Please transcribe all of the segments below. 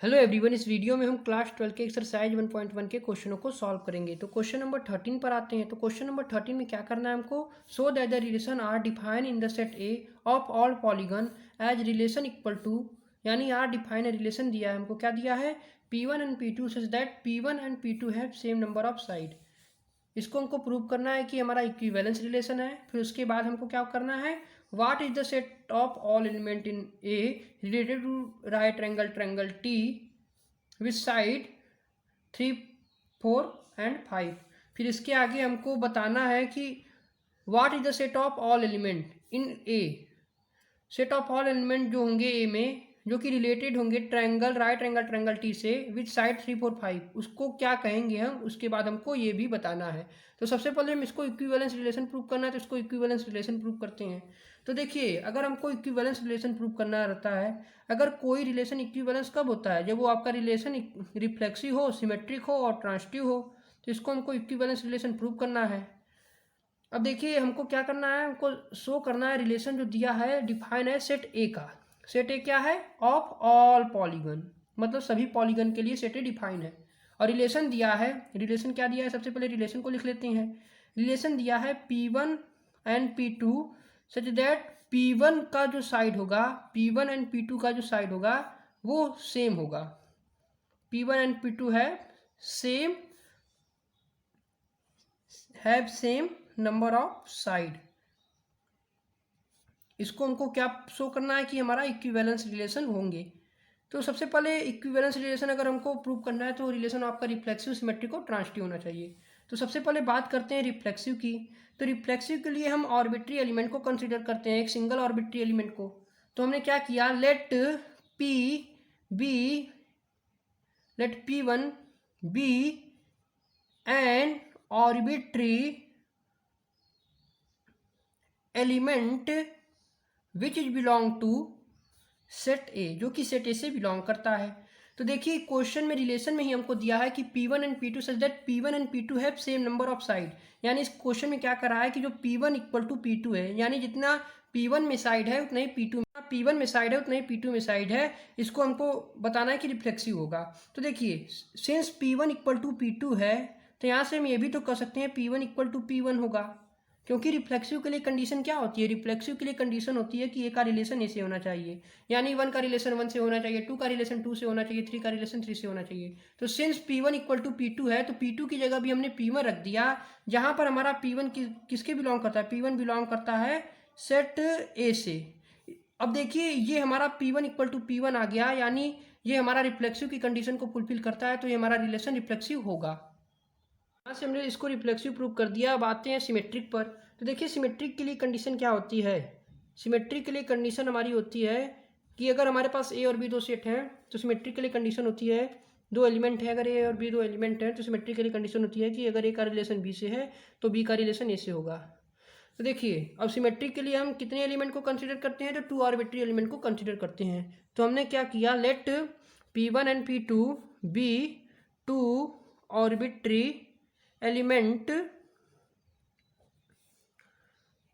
Hello everyone, इस video में हम क्लास 12 के एक्सरसाइज 1.1 के क्वेश्चनों को सॉल्व करेंगे। तो क्वेश्चन नंबर 13 पर आते हैं। तो क्वेश्चन नंबर 13 में क्या करना है हमको, so that the relation R define in the set A of all polygon as relation equal to, यानी आर डिफाइन रिलेशन दिया है हमको, क्या दिया है, P1 and P2 such that P1 and P2 have same number of side. इसको हमको prove करना है कि हमारा इक्विवेलेंस रिलेशन है। फिर उसके बाद हमको क्या करना है, what is the set of all element in A related to right triangle T with side 3, 4 and 5। फिर इसके आगे हमको बताना है कि what is the set of all element in A, set of all element जो होंगे ए में, जो कि रिलेटेड होंगे राइट ट्रायंगल टी से विथ साइड 3, 4, 5, उसको क्या कहेंगे हम। उसके बाद हमको ये भी बताना है। तो सबसे पहले हम इसको इक्विवेलेंस रिलेशन प्रूव करना है, तो इसको इक्विवेलेंस रिलेशन प्रूव करते हैं। तो देखिए, अगर हमको इक्विवेलेंस रिलेशन प्रूव करना रहता है, अगर कोई रिलेशन इक्विवेलेंस कब होता है, जब वो आपका रिलेशन रिफ्लेक्सिव हो, सिमेट्रिक हो और ट्रांसटिव हो, तो इसको हमको इक्विवेलेंस रिलेशन प्रूव करना है। अब देखिए, हमको क्या करना है, हमको शो करना है रिलेशन जो दिया है, डिफाइन है सेट ए का। सेट ए क्या है, ऑफ ऑल पॉलीगन, मतलब सभी पॉलीगन के लिए सेट ए डिफाइन है। और रिलेशन दिया है, रिलेशन क्या दिया है, सबसे पहले रिलेशन को लिख लेते हैं। रिलेशन दिया है P1 and P2 such that P1 का जो साइड होगा, P1 एंड P2 का जो साइड होगा वो सेम होगा। P1 and P2 have same number of side. इसको हमको क्या शो करना है कि हमारा इक्विवेलेंस रिलेशन होंगे। तो सबसे पहले इक्विवेलेंस रिलेशन अगर हमको प्रूव करना है तो रिलेशन आपका रिफ्लेक्सिव, सिमेट्रिक और ट्रांसटिव होना चाहिए। तो सबसे पहले बात करते हैं रिफ्लेक्सिव की। तो रिफ्लेक्सिव के लिए हम ऑर्बिट्री एलिमेंट को कंसीडर करते हैं, एक सिंगल ऑर्बिट्री एलिमेंट को। तो हमने क्या किया, let P1 be an arbitrary element which is belong to set A, जो कि सेट ए से बिलोंग करता है। तो देखिए, क्वेश्चन में रिलेशन में ही हमको दिया है कि P1 and P2 such that P1 and P2 have same number of side. यानी इस क्वेश्चन में क्या कर रहा है कि जो P1 इक्वल टू P2 है, यानी जितना P1 में साइड है उतना ही P1 में साइड है उतना ही P2 में साइड है, इसको हमको बताना है कि रिफ्लेक्सिव होगा। तो देखिए, since P1 equal to P2 है, तो यहाँ से हम ये भी तो कर सकते हैं P1 इक्वल टू P1 होगा, क्योंकि रिफ्लेक्सिव के लिए कंडीशन क्या होती है, रिफ्लेक्सिव के लिए कंडीशन होती है कि ए का रिलेशन ए से होना चाहिए, यानी 1 का रिलेशन 1 से होना चाहिए, 2 का रिलेशन 2 से होना चाहिए, 3 का रिलेशन 3 से होना चाहिए। तो since P1 equal to P2 है, तो P2 की जगह भी हमने P1 रख दिया, जहां पर हमारा P1 किसके बिलोंग करता है, P1 बिलोंग करता है सेट ए से। अब देखिए, ये हमारा P1 इक्वल टू P1 आ गया, यानी ये हमारा रिफ्लेक्सिव की कंडीशन को फुलफिल करता है, तो ये हमारा रिलेशन रिफ्लेक्सिव होगा। यहाँ से हमने इसको रिफ्लेक्सिव प्रूव कर दिया। अब आते हैं सिमेट्रिक पर। तो देखिए, सिमेट्रिक के लिए कंडीशन क्या होती है, सिमेट्रिक के लिए कंडीशन हमारी होती है कि अगर हमारे पास ए और बी दो सेट हैं, तो सिमेट्रिक के लिए कंडीशन होती है, दो एलिमेंट है, अगर ए और बी दो एलिमेंट हैं, तो सिमेट्रिक के लिए कंडीशन होती है कि अगर ए का रिलेशन बी से है तो बी का रिलेशन ए से होगा। तो देखिए, अब सिमेट्रिक के लिए हम कितने एलिमेंट को कंसिडर करते हैं, तो 2 आर्बिट्री एलिमेंट को कंसिडर करते हैं। तो हमने क्या किया, let P1 and P2 be 2 arbitrary element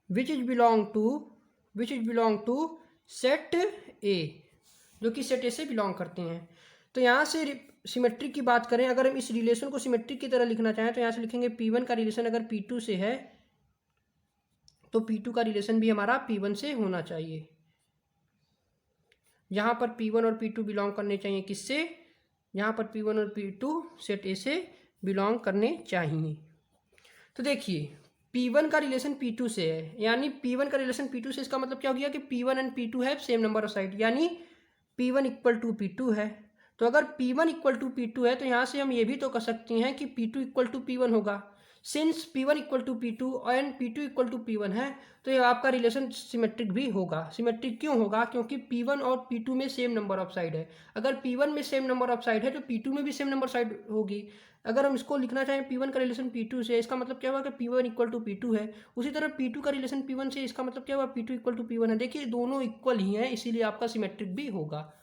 which is belong to set A, जो कि सेट ए से बिलोंग करते हैं। तो यहाँ से सिमेट्रिक की बात करें, अगर हम इस रिलेशन को सिमेट्रिक की तरह लिखना चाहें, तो यहाँ से लिखेंगे P1 का रिलेशन अगर P2 से है, तो P2 का रिलेशन भी हमारा P1 से होना चाहिए। यहाँ पर P1 और P2 बिलोंग करने चाहिए किससे, यहाँ पर P1 और P2 सेट ए से बिलोंग करने चाहिए। तो देखिए, P1 का रिलेशन P2 से है, यानी P1 का रिलेशन P2 से, इसका मतलब क्या हो गया कि P1 एंड P2 है सेम नंबर ऑफ साइड, यानी P1 इक्वल टू P2 है। तो अगर P1 इक्वल टू P2 है, तो यहाँ से हम ये भी तो कर सकते हैं कि P2 इक्वल टू P1 होगा। Since P1 equal to P2 and P2 equal to P1 है, तो ये आपका रिलेशन सिमेट्रिक भी होगा। सिमेट्रिक क्यों होगा, क्योंकि P1 और P2 में सेम नंबर ऑफ साइड है। अगर P1 में सेम नंबर ऑफ साइड है, तो P2 में भी सेम नंबर साइड होगी। अगर हम इसको लिखना चाहें P1 का रिलेशन P2 से, इसका मतलब क्या हुआ कि P1 इक्वल टू P2 है। उसी तरह P2 का रिलेशन P1 से, इसका मतलब क्या हुआ, P2 इक्वल टू P1 है। देखिए, दोनों इक्वल ही हैं, इसीलिए आपका सिमेट्रिक भी होगा।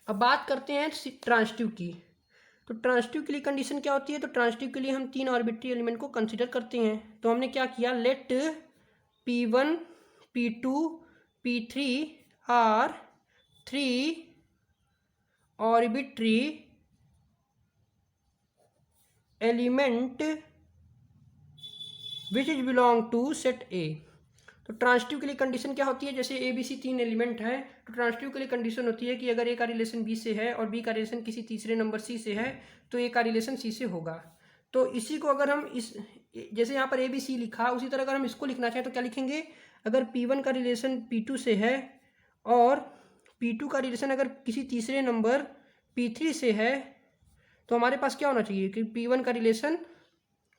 अब बात करते हैं ट्रांसटिव की। तो ट्रांसटिव के लिए कंडीशन क्या होती है, तो ट्रांसटिव के लिए हम 3 आर्बिट्री एलिमेंट को कंसीडर करते हैं। तो हमने क्या किया, let P1 P2 P3 are 3 arbitrary element which is belong to set A. तो ट्रांजिटिव के लिए कंडीशन क्या होती है, जैसे ए बी सी 3 एलिमेंट हैं, तो ट्रांजिटिव के लिए कंडीशन होती है कि अगर ए का रिलेशन बी से है और बी का रिलेशन किसी तीसरे नंबर सी से है तो ए का रिलेशन सी से होगा। तो इसी को अगर हम इस जैसे यहाँ पर ए बी सी लिखा, उसी तरह अगर हम इसको लिखना चाहें तो क्या लिखेंगे, अगर P1 का रिलेशन P2 से है और P2 का रिलेशन अगर किसी तीसरे नंबर P3 से है तो हमारे पास क्या होना चाहिए कि P1 का रिलेशन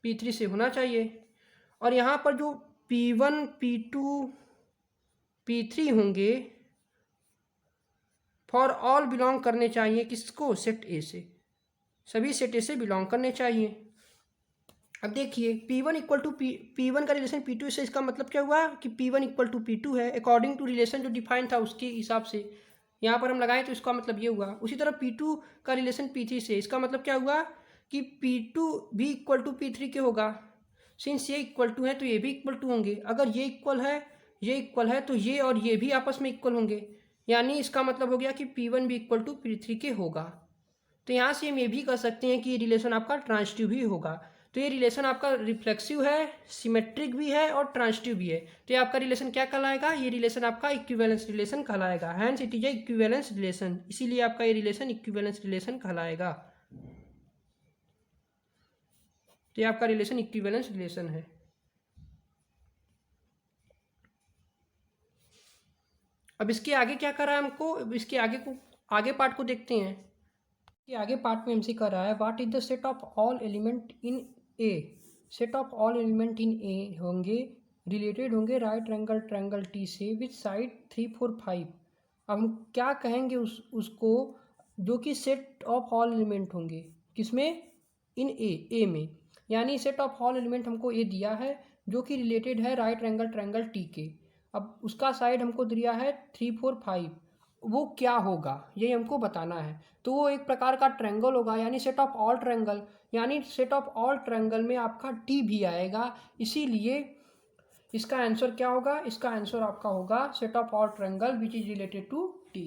P3 से होना चाहिए। और यहाँ पर जो P1 P2 P3 होंगे फॉर ऑल बिलोंग करने चाहिए किसको, सेट ए से, सभी सेट ए से बिलोंग करने चाहिए। अब देखिए P1 इक्वल टू P1 का रिलेशन P2 से, इसका मतलब क्या हुआ कि P1 इक्वल टू P2 है अकॉर्डिंग टू रिलेशन जो डिफाइन था उसके हिसाब से यहाँ पर हम लगाएं तो इसका मतलब ये हुआ। उसी तरह P2 का रिलेशन P3 से, इसका मतलब क्या हुआ कि P2 भी इक्वल टू P3 के होगा। सिंस ये इक्वल टू है तो ये भी इक्वल टू होंगे, अगर ये इक्वल है तो ये और ये भी आपस में इक्वल होंगे, यानी इसका मतलब हो गया कि P1 भी इक्वल टू P3 के होगा। तो यहाँ से हम ये भी कह सकते हैं कि ये रिलेशन आपका ट्रांजिटिव भी होगा। तो ये रिलेशन आपका रिफ्लेक्सिव है, सिमेट्रिक भी है और ट्रांजिटिव भी है। तो ये आपका रिलेशन क्या कहलाएगा, ये रिलेशन आपका इक्विवेलेंस रिलेशन कहलाएगा। Hence it is a equivalence relation, इसीलिए आपका ये रिलेशन इक्विवेलेंस रिलेशन कहलाएगा। तो ये आपका रिलेशन इक्विवेलेंस रिलेशन है। अब इसके आगे क्या कर रहा है हमको, इसके आगे पार्ट को देखते हैं। कि आगे पार्ट में हमसे कर रहा है what is the set of all element in A. Set of all element in A होंगे, रिलेटेड होंगे राइट एंगल ट्रायंगल टी से विथ साइड 3 4 5। अब हम क्या कहेंगे उसको, जो कि सेट ऑफ ऑल एलिमेंट होंगे किसमें, इन ए में, यानी सेट ऑफ ऑल एलिमेंट हमको ए दिया है जो कि रिलेटेड है राइट एंगल ट्रायंगल टी के। अब उसका साइड हमको दिया है 3 4 5, वो क्या होगा ये हमको बताना है। तो वो एक प्रकार का ट्रायंगल होगा, यानी सेट ऑफ ऑल ट्रायंगल, यानी सेट ऑफ ऑल ट्रायंगल में आपका टी भी आएगा, इसीलिए इसका आंसर क्या होगा, इसका आंसर आपका होगा set of all triangle which is related to T.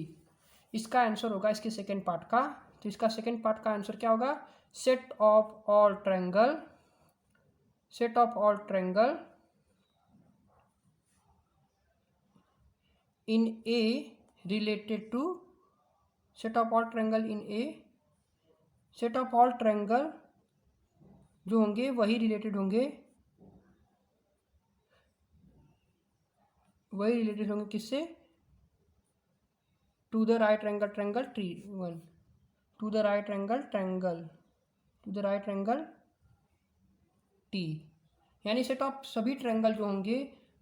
इसका आंसर होगा इसके सेकेंड पार्ट का। तो इसका सेकेंड पार्ट का आंसर क्या होगा, set of all triangle, set of all triangle in A related to, set of all triangle in A, set of all triangle जो होंगे वही रिलेटेड होंगे, किससे, to the right angle triangle T one, to the right angle triangle, to the right angle T, यानी set of सभी triangle जो होंगे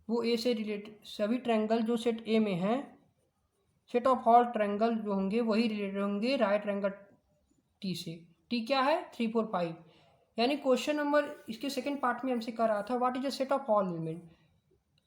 वो ए से रिलेटेड, सभी ट्रायंगल जो सेट ए में हैं, सेट ऑफ ऑल ट्रायंगल जो होंगे वही रिलेटेड होंगे राइट एंगल टी से। टी क्या है 3 4 5, यानी क्वेश्चन नंबर इसके सेकंड पार्ट में हमसे कर रहा था what is the set of all element.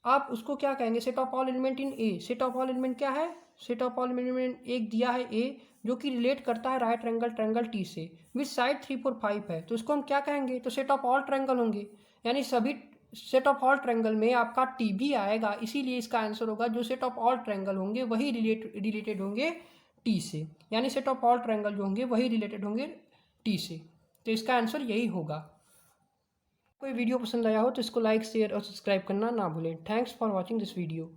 आप उसको क्या कहेंगे, set of all element in A. Set of all element क्या है, सेट ऑफ ऑल एलिमेंट एक दिया है ए जो कि रिलेट करता है राइट एंगल ट्रायंगल टी से विथ साइड 3 4 5 है, तो इसको हम क्या कहेंगे, तो सेट ऑफ ऑल ट्रायंगल होंगे, यानी सभी सेट ऑफ ऑल ट्रायंगल में आपका टी भी आएगा, इसीलिए इसका आंसर होगा जो सेट ऑफ ऑल ट्रायंगल होंगे वही रिलेटेड होंगे टी से, यानी सेट ऑफ ऑल ट्रायंगल जो होंगे वही रिलेटेड होंगे टी से। तो इसका आंसर यही होगा। कोई वीडियो पसंद आया हो तो इसको लाइक शेयर और सब्सक्राइब करना ना भूलें। Thanks for watching this video.